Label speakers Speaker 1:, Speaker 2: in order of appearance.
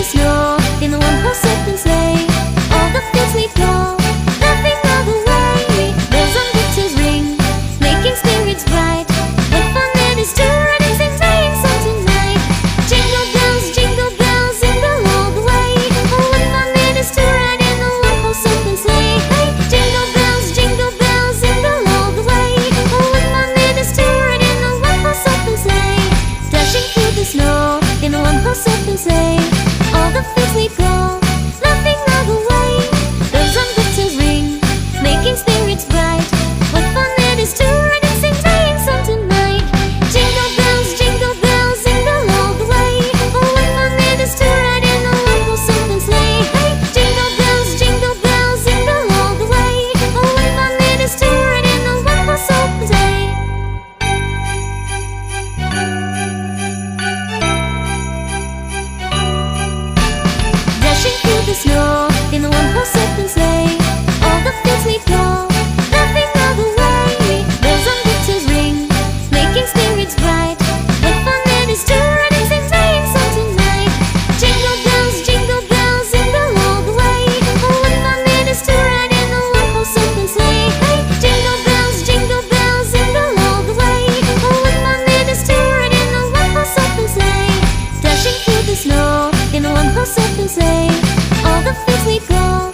Speaker 1: the snow in the one-horse open sleigh. All the fields we go, laughing all the way. Bells on winter's ring, making spirits bright. What fun it is to ride and sing sleigh song tonight. Jingle bells, jingle all the way. Oh, what fun it is to ride in the one-horse open sleigh. Hey, jingle bells, all the way. Oh, what fun it is to ride in the one-horse open sleigh. Dashing through the snow in the one-horse open sleigh. All the fields we go, laughing all the way. Bells on winter's ring, making spirits bright. What fun it is to ride and sing sleigh song tonight. Jingle bells, all the way. Oh, what fun it is to ride in the one-horse open sleigh. Hey, jingle bells, all the way. Oh, what fun it is to ride in the one-horse open sleigh. Dashing through the snow in the one-horse open sleigh. All the fields we go, laughing all the way. Bells on winter's ring, making spirits bright. What fun it is to ride and sing sleigh song tonight. Jingle bells, all the way. Oh, what fun it is to ride in the one-horse open sleigh. Hey, jingle bells, all the way. Oh, what fun it is to ride in the one-horse open sleigh. Dashing through the snow in the one-horse open sleigh. All the fields we go,